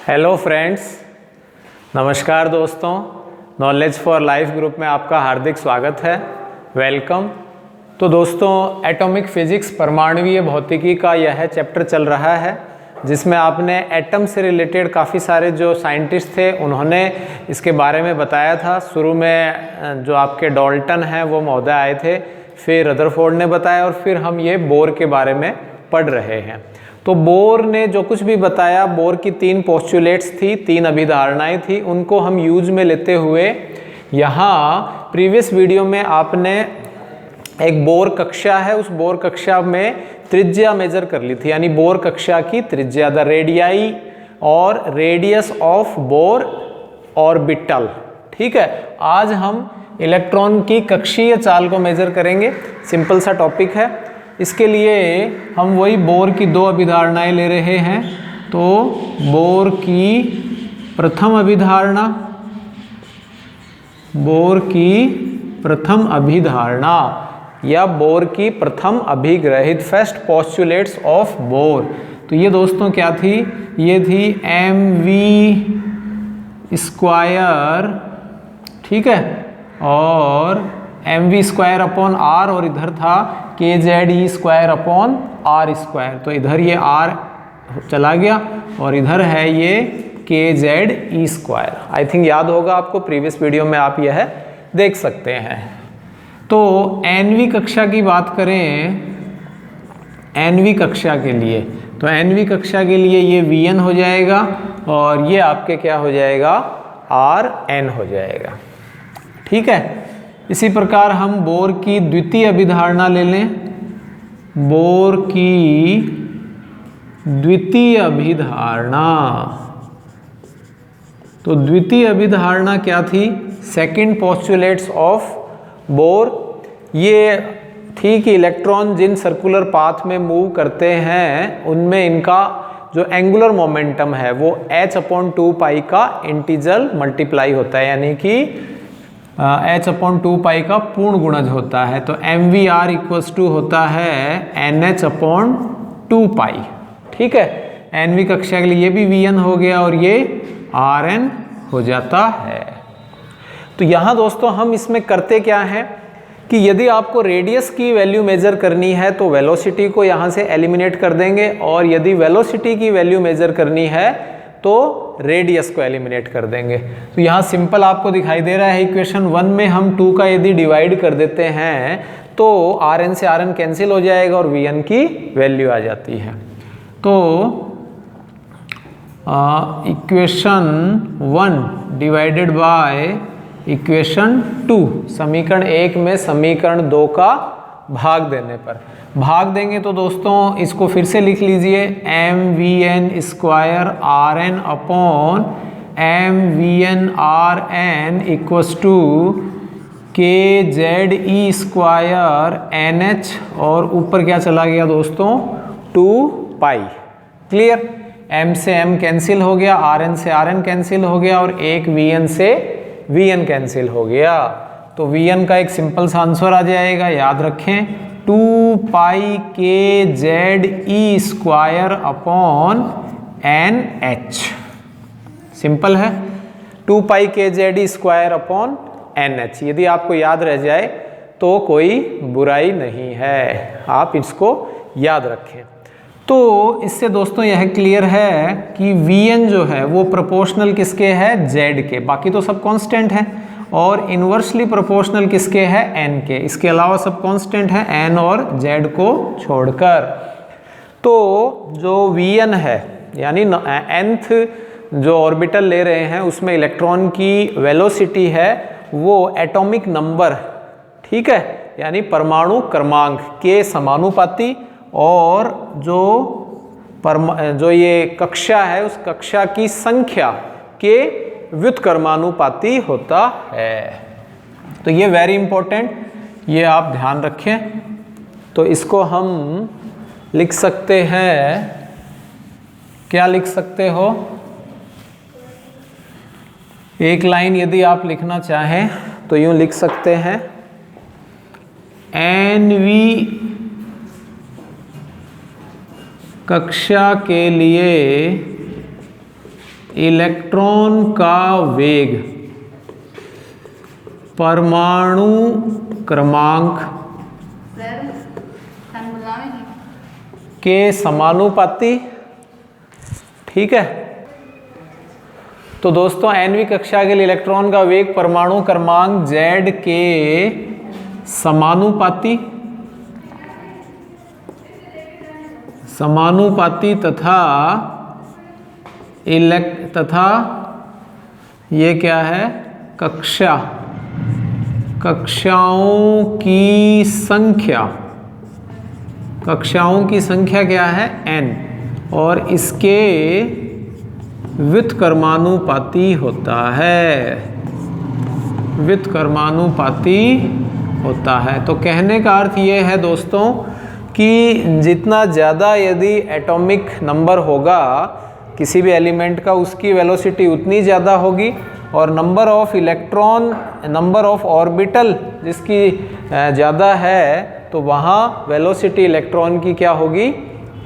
Hello friends, नमस्कार दोस्तों। Knowledge for life group में आपका हार्दिक स्वागत है, वेलकम। तो दोस्तों, एटॉमिक फिजिक्स परमाणुवीय भौतिकी का यह चैप्टर चल रहा है जिसमें आपने एटम से रिलेटेड काफ़ी सारे जो साइंटिस्ट थे उन्होंने इसके बारे में बताया था। शुरू में जो आपके डाल्टन हैं वो महोदय आए थे, फिर रदरफोर्ड ने बताया और फिर हम ये बोर के बारे में पढ़ रहे हैं। तो बोर ने जो कुछ भी बताया, बोर की 3 पोस्टुलेट्स थी, 3 अभिधारणाएं थी, उनको हम यूज में लेते हुए यहाँ प्रीवियस वीडियो में आपने एक बोर कक्षा है, उस बोर कक्षा में त्रिज्या मेजर कर ली थी, यानी बोर कक्षा की त्रिज्या, द रेडियाई और रेडियस ऑफ बोर ऑर्बिटल। ठीक है, आज हम इलेक्ट्रॉन की कक्षीय चाल को मेजर करेंगे। सिंपल सा टॉपिक है। इसके लिए हम वही बोर की 2 अभिधारणाएं ले रहे हैं। तो बोर की प्रथम अभिधारणा, बोर की प्रथम अभिधारणा या बोर की प्रथम अभिग्रहित, फर्स्ट पोस्टुलेट्स ऑफ बोर। तो ये दोस्तों क्या थी? ये थी mv स्क्वायर, ठीक है, और mv स्क्वायर अपॉन r, और इधर था kze square upon r square. तो इधर ये r चला गया और इधर है ये kze स्क्वायर। आई थिंक याद होगा आपको, प्रीवियस वीडियो में आप यह देख सकते हैं। तो nवीं कक्षा की बात करें, nवीं कक्षा के लिए, तो nवीं कक्षा के लिए ये vn हो जाएगा और ये आपके क्या हो जाएगा? rn हो जाएगा। ठीक है, इसी प्रकार हम बोर की द्वितीय अभिधारणा ले लें। बोर की द्वितीय अभिधारणा, तो द्वितीय अभिधारणा क्या थी? Second postulates of bore. ये थी कि इलेक्ट्रॉन जिन सर्कुलर पाथ में मूव करते हैं उनमें इनका जो एंगुलर मोमेंटम है वो h/2π का इंटीजर मल्टीप्लाई होता है, यानी कि h/2π का पूर्ण गुणज होता है। तो mvr इक्वल्स टू होता है nh/2π। ठीक है, nवीं कक्षा के लिए ये भी vn हो गया और ये rn हो जाता है। तो यहाँ दोस्तों हम इसमें करते क्या है कि यदि आपको रेडियस की वैल्यू मेजर करनी है तो वेलोसिटी को यहाँ से एलिमिनेट कर देंगे, और यदि वेलोसिटी की वैल्यू मेजर करनी है तो रेडियस को एलिमिनेट कर देंगे। तो यहाँ सिंपल आपको दिखाई दे रहा है, इक्वेशन 1 में हम 2 का यदि डिवाइड कर देते हैं तो rn से rn कैंसिल हो जाएगा और vn की वैल्यू आ जाती है। तो इक्वेशन 1 डिवाइडेड बाय इक्वेशन 2, समीकरण 1 में समीकरण 2 का भाग देने पर, भाग देंगे तो दोस्तों इसको फिर से लिख लीजिए, mvn square rn upon mvn rn equals to kze square nh, और ऊपर क्या चला गया दोस्तों? 2π। क्लियर? m से m कैंसिल हो गया, rn से rn कैंसिल हो गया और एक vn से vn कैंसिल हो गया। तो vn का एक सिंपल सा आंसर आ जाएगा, याद रखें, 2π kze square upon nh। Simple है, 2π kze स्क्वायर अपॉन nh। यदि आपको याद रह जाए तो कोई बुराई नहीं है, आप इसको याद रखें। तो इससे दोस्तों यह क्लियर है कि vn जो है वो प्रोपोर्शनल किसके है? z के। बाकी तो सब कांस्टेंट है, और इन्वर्सली प्रोपोर्शनल किसके है? n के। इसके अलावा सब कांस्टेंट है n और z को छोड़कर। तो जो vn है, यानी nth जो ऑर्बिटल ले रहे हैं उसमें इलेक्ट्रॉन की वेलोसिटी है वो एटॉमिक नंबर, ठीक है, यानी परमाणु क्रमांक के समानुपाती, और जो ये कक्षा है उस कक्षा की संख्या के व्युत्क्रमानुपाती होता है। तो ये वेरी इंपॉर्टेंट, ये आप ध्यान रखें। तो इसको हम लिख सकते हैं, क्या लिख सकते हो? एक लाइन यदि आप लिखना चाहें तो यूं लिख सकते हैं, nv कक्षा के लिए इलेक्ट्रॉन का वेग परमाणु क्रमांक के समानुपाती। ठीक है, तो दोस्तों nवीं कक्षा के लिए इलेक्ट्रॉन का वेग परमाणु क्रमांक Z के समानुपाती तथा ये क्या है, कक्षाओं की संख्या क्या है, n, और इसके व्युत्क्रमानुपाती होता है। तो कहने का अर्थ ये है दोस्तों कि जितना ज़्यादा यदि एटॉमिक नंबर होगा किसी भी एलिमेंट का, उसकी वेलोसिटी उतनी ज़्यादा होगी, और number of electron, number of orbital जिसकी ज़्यादा है, तो वहाँ वेलोसिटी इलेक्ट्रॉन की क्या होगी,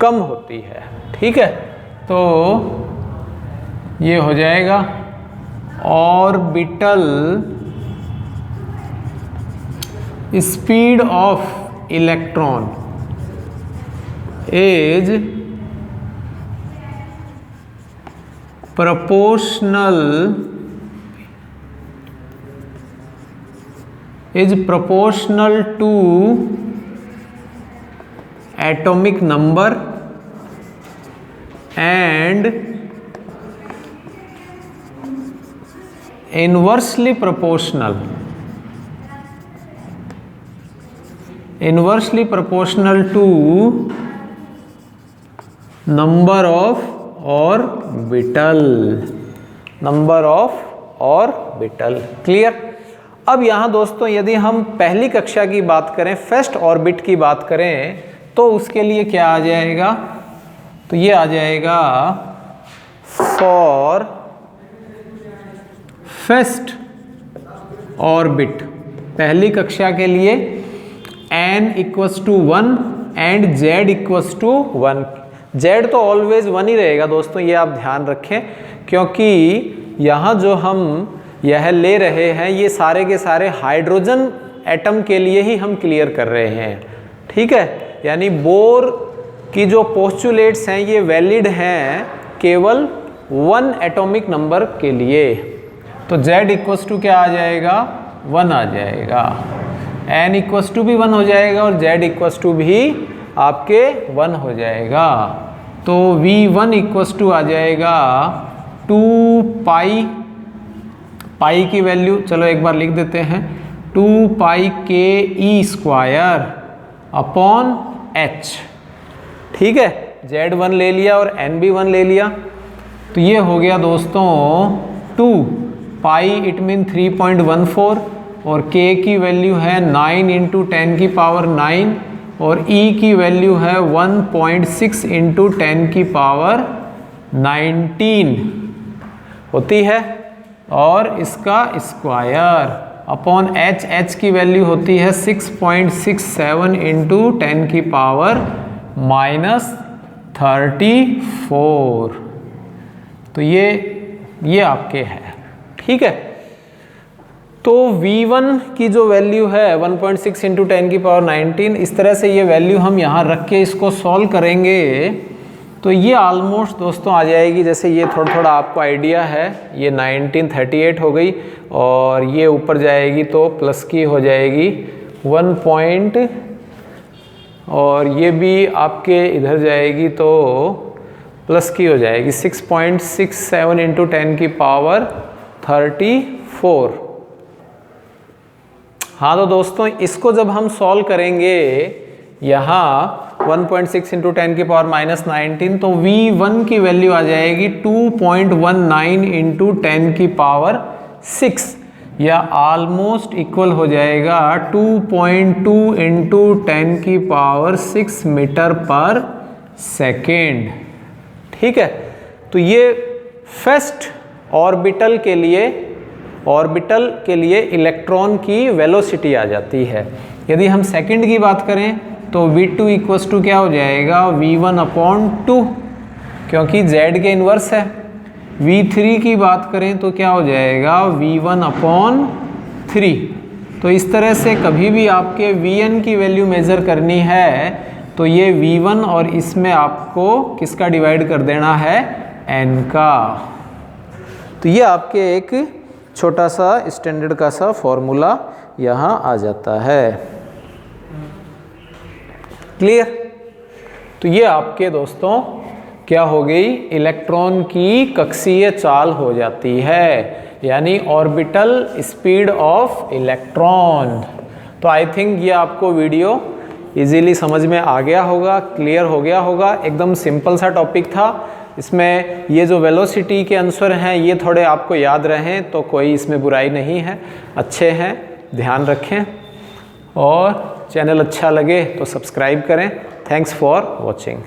कम होती है। ठीक है, तो ये हो जाएगा orbital speed of electron is proportional to atomic number and inversely proportional to number of orbital। Clear. अब यहाँ दोस्तों यदि हम पहली कक्षा की बात करें, फर्स्ट ऑर्बिट की बात करें, तो उसके लिए क्या आ जाएगा, तो ये आ जाएगा फॉर फर्स्ट ऑर्बिट पहली कक्षा के लिए n equals to 1 and z equals to 1। z तो ऑलवेज 1 ही रहेगा दोस्तों, ये आप ध्यान रखें, क्योंकि यहाँ जो हम यह ले रहे हैं ये सारे के सारे हाइड्रोजन एटम के लिए ही हम क्लियर कर रहे हैं। ठीक है, यानी बोर की जो पोस्टुलेट्स हैं ये वैलिड हैं केवल 1 एटॉमिक नंबर के लिए। तो z इक्वल्स टू क्या आ जाएगा, 1 आ जाएगा, n इक्वल्स टू भी 1 हो जाएगा और z इक्वल्स टू भी आपके 1 हो जाएगा। तो v1 इक्वल्स टू आ जाएगा 2 पाई की वैल्यू चलो एक बार लिख देते हैं, 2 पाई के ई स्क्वायर अपॉन h। ठीक है, z1 ले लिया और n भी 1 ले लिया, तो ये हो गया दोस्तों 2 पाई, इट मीन 3.14, और k की वैल्यू है 9 इंटू 10 की पावर 9, और e की वैल्यू है 1.6 इंटू 10 की पावर 19 होती है, और इसका स्क्वायर अपॉन h की वैल्यू होती है 6.67 इंटू 10 की पावर -34। तो ये आपके है। ठीक है, तो V1 की जो वैल्यू है 1.6 इंटू 10 की पावर 19, इस तरह से ये वैल्यू हम यहाँ रख के इसको सॉल्व करेंगे, तो ये ऑलमोस्ट दोस्तों आ जाएगी, जैसे ये थोड़ा थोड़ा आपको आइडिया है, ये 1938 हो गई, और ये ऊपर जाएगी तो प्लस की हो जाएगी 1 पॉइंट, और ये भी आपके इधर जाएगी तो प्लस की हो जाएगी 6.67 इंटू 10 की पावर 34। हाँ, तो दोस्तों इसको जब हम सॉल्व करेंगे यहाँ 1.6 इंटू 10 की पावर -19, तो V1 की वैल्यू आ जाएगी 2.19 इंटू 10 की पावर 6, या ऑलमोस्ट इक्वल हो जाएगा 2.2 इंटू 10 की पावर 6 मीटर पर सेकेंड। ठीक है, तो ये फर्स्ट ऑर्बिटल के लिए इलेक्ट्रॉन की वेलोसिटी आ जाती है। यदि हम सेकंड की बात करें तो V2 इक्वल्स टू क्या हो जाएगा, V1 अपॉन 2, क्योंकि Z के इन्वर्स है। V3 की बात करें तो क्या हो जाएगा V1/3। तो इस तरह से कभी भी आपके Vn की वैल्यू मेज़र करनी है तो ये V1 और इसमें आपको किसका डिवाइड कर देना है, n का। तो ये आपके एक छोटा सा स्टैंडर्ड का सा फॉर्मूला यहाँ आ जाता है। क्लियर। तो ये आपके दोस्तों क्या हो गई, इलेक्ट्रॉन की कक्षीय चाल हो जाती है, यानी ऑर्बिटल स्पीड ऑफ इलेक्ट्रॉन। तो आई थिंक ये आपको वीडियो इजीली समझ में आ गया होगा, क्लियर हो गया होगा। एकदम सिंपल सा टॉपिक था। इसमें ये जो वेलोसिटी के आंसर हैं ये थोड़े आपको याद रहें तो कोई इसमें बुराई नहीं है, अच्छे हैं, ध्यान रखें। और चैनल अच्छा लगे तो सब्सक्राइब करें। Thanks for watching.